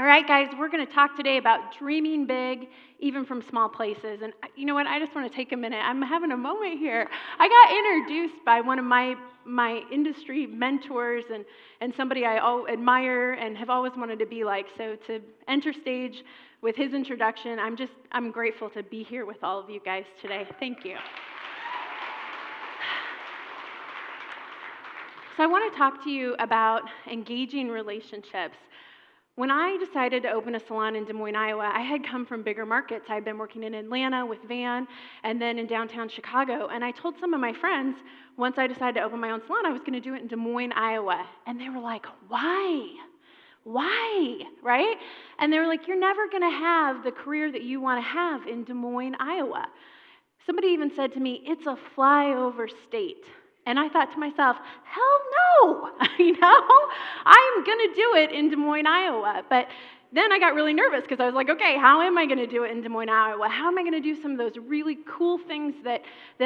All right, guys, we're going to talk today about dreaming big, even from small places. And you know what? I just want to take a minute. I'm having a moment here. I got introduced by one of my industry mentors and somebody I admire and have always wanted to be like. So to enter stage with his introduction, I'm grateful to be here with all of you guys today. Thank you. So I want to talk to you about engaging relationships. When I decided to open a salon in Des Moines, Iowa, I had come from bigger markets. I had been working in Atlanta with Van and then in downtown Chicago. And I told some of my friends, once I decided to open my own salon, I was going to do it in Des Moines, Iowa. And they were like, why? Why? Right? And they were like, you're never going to have the career that you want to have in Des Moines, Iowa. Somebody even said to me, it's a flyover state. And I thought to myself, hell no, I'm going to do it in Des Moines, Iowa. But then I got really nervous because I was like, okay, how am I going to do it in Des Moines, Iowa? How am I going to do some of those really cool things that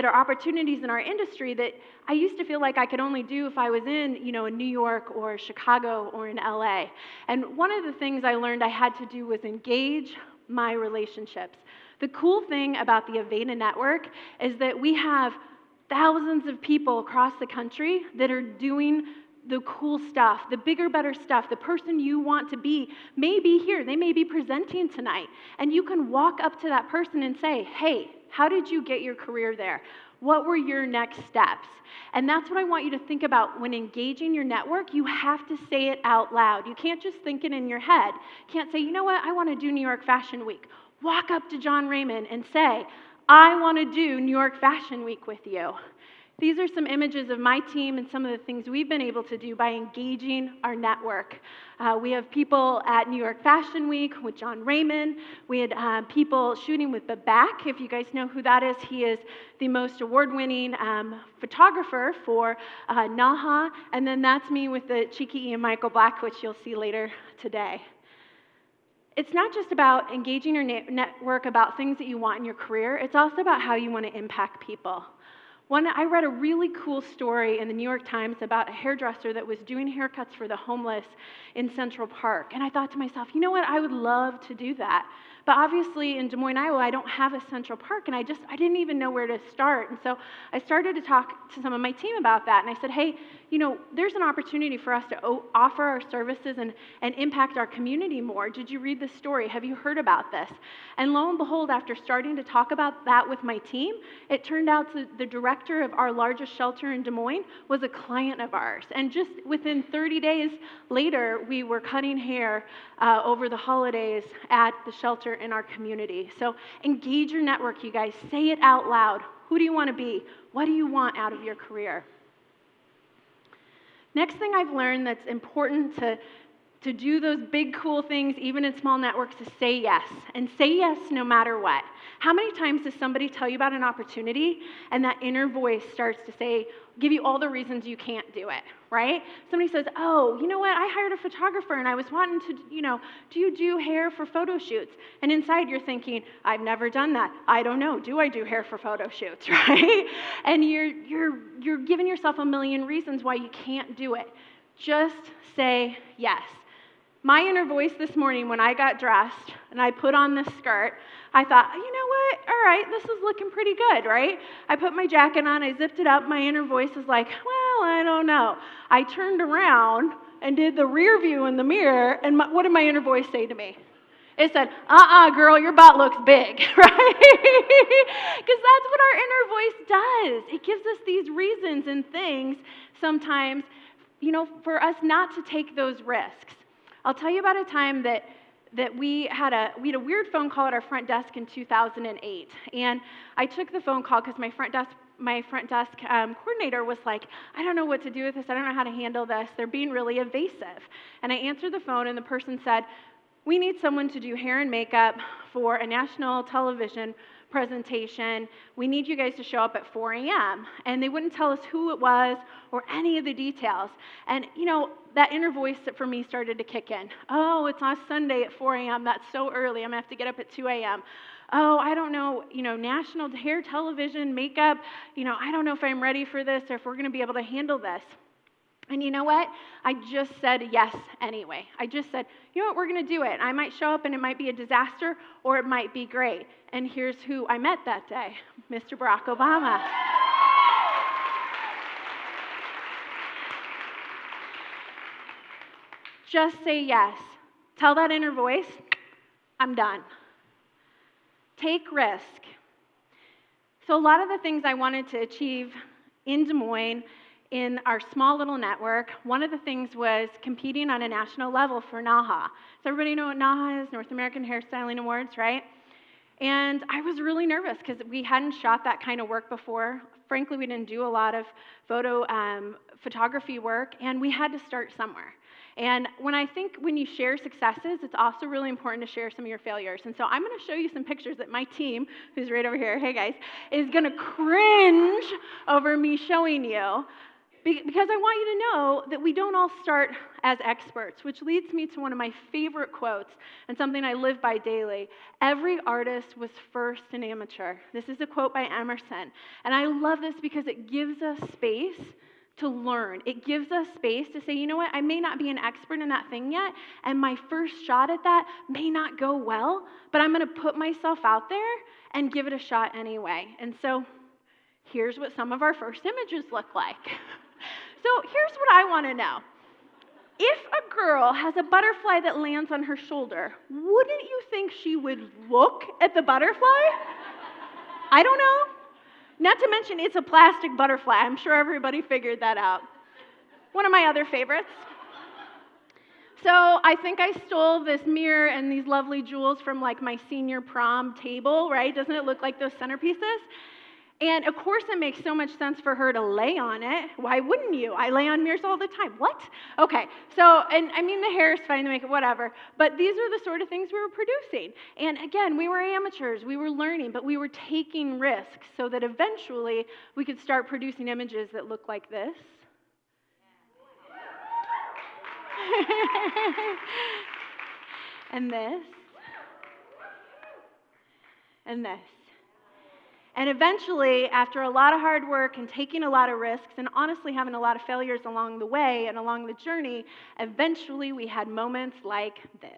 are opportunities in our industry that I used to feel like I could only do if I was in New York or Chicago or in LA? And one of the things I learned I had to do was engage my relationships. The cool thing about the Aveda network is that we have thousands of people across the country that are doing the cool stuff, the bigger, better stuff. The person you want to be may be here. They may be presenting tonight. And you can walk up to that person and say, hey, how did you get your career there? What were your next steps? And that's what I want you to think about when engaging your network. You have to say it out loud. You can't just think it in your head. You can't say, you know what, I want to do New York Fashion Week. Walk up to John Raymond and say, I want to do New York Fashion Week with you. These are some images of my team and some of the things we've been able to do by engaging our network. We have people at New York Fashion Week with John Raymond. We had people shooting with Babak. If you guys know who that is, he is the most award-winning photographer for NAHA. And then that's me with the cheeky Ian Michael Black, which you'll see later today. It's not just about engaging your network about things that you want in your career. It's also about how you want to impact people. I read a really cool story in the New York Times about a hairdresser that was doing haircuts for the homeless in Central Park. And I thought to myself, you know what? I would love to do that. But obviously in Des Moines, Iowa, I don't have a Central Park, and I didn't even know where to start. And so I started to talk to some of my team about that, and I said, hey, there's an opportunity for us to offer our services and impact our community more. Did you read this story? Have you heard about this? And lo and behold, after starting to talk about that with my team, it turned out the director of our largest shelter in Des Moines was a client of ours. And just within 30 days later, we were cutting hair over the holidays at the shelter in our community. So engage your network, you guys. Say it out loud. Who do you want to be? What do you want out of your career? Next thing I've learned that's important to do those big, cool things, even in small networks, is say yes. And say yes no matter what. How many times does somebody tell you about an opportunity and that inner voice starts to give you all the reasons you can't do it, right? Somebody says, oh, you know what, I hired a photographer and I was wanting to, do you do hair for photo shoots? And inside you're thinking, I've never done that. I don't know, do I do hair for photo shoots, right? And you're giving yourself a million reasons why you can't do it. Just say yes. My inner voice this morning when I got dressed and I put on this skirt, I thought, you know what, all right, this is looking pretty good, right? I put my jacket on, I zipped it up, my inner voice is like, well, I don't know. I turned around and did the rear view in the mirror, and what did my inner voice say to me? It said, girl, your butt looks big, right? Because that's what our inner voice does. It gives us these reasons and things sometimes, for us not to take those risks. I'll tell you about a time that we had a weird phone call at our front desk in 2008, and I took the phone call because my front desk coordinator was like, I don't know what to do with this. I don't know how to handle this. They're being really evasive. And I answered the phone, and the person said, we need someone to do hair and makeup for a national television presentation. We need you guys to show up at 4 a.m. And they wouldn't tell us who it was or any of the details. And, that inner voice that for me started to kick in. Oh, it's on Sunday at 4 a.m. That's so early. I'm going to have to get up at 2 a.m. Oh, I don't know, national hair, television, makeup. I don't know if I'm ready for this or if we're going to be able to handle this. And you know what? I just said yes anyway. I just said, you know what, we're going to do it. I might show up and it might be a disaster or it might be great. And here's who I met that day, Mr. Barack Obama. Just say yes. Tell that inner voice, I'm done. Take risk. So a lot of the things I wanted to achieve in Des Moines in our small little network, one of the things was competing on a national level for NAHA. Does everybody know what NAHA is? North American Hairstyling Awards, right? And I was really nervous because we hadn't shot that kind of work before. Frankly, we didn't do a lot of photography work, and we had to start somewhere. And when you share successes, it's also really important to share some of your failures. And so I'm going to show you some pictures that my team, who's right over here, hey guys, is going to cringe over me showing you. Because I want you to know that we don't all start as experts, which leads me to one of my favorite quotes and something I live by daily. Every artist was first an amateur. This is a quote by Emerson. And I love this because it gives us space to learn. It gives us space to say, you know what, I may not be an expert in that thing yet, and my first shot at that may not go well, but I'm going to put myself out there and give it a shot anyway. And so here's what some of our first images look like. So here's what I want to know. If a girl has a butterfly that lands on her shoulder, wouldn't you think she would look at the butterfly? I don't know. Not to mention it's a plastic butterfly. I'm sure everybody figured that out. One of my other favorites. So I think I stole this mirror and these lovely jewels from like my senior prom table, right? Doesn't it look like those centerpieces? And of course it makes so much sense for her to lay on it. Why wouldn't you? I lay on mirrors all the time. What? Okay, so, and I mean the hair is fine, the makeup, whatever, but these are the sort of things we were producing. And again, we were amateurs, we were learning, but we were taking risks so that eventually we could start producing images that look like this. And this. And this. And eventually, after a lot of hard work and taking a lot of risks and honestly having a lot of failures along the way and along the journey, eventually we had moments like this.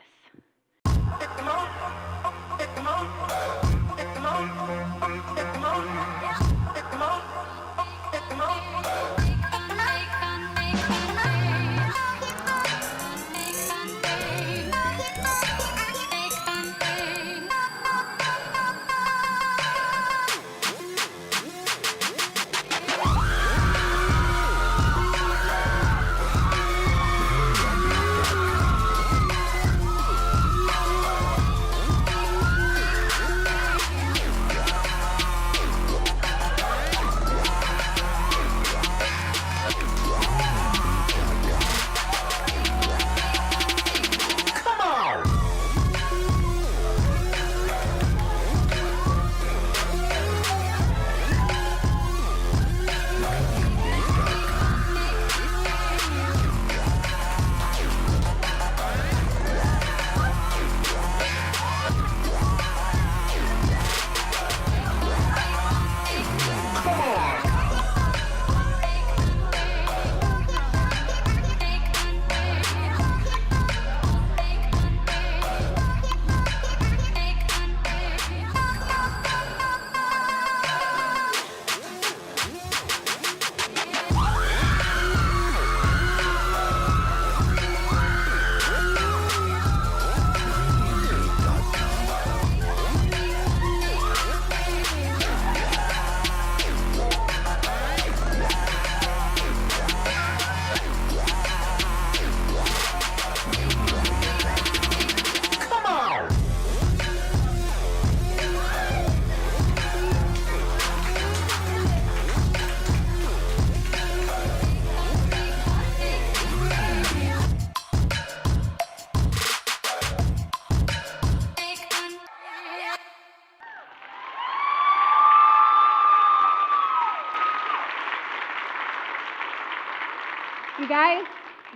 You guys,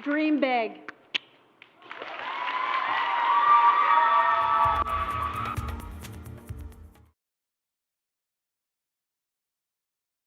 dream big.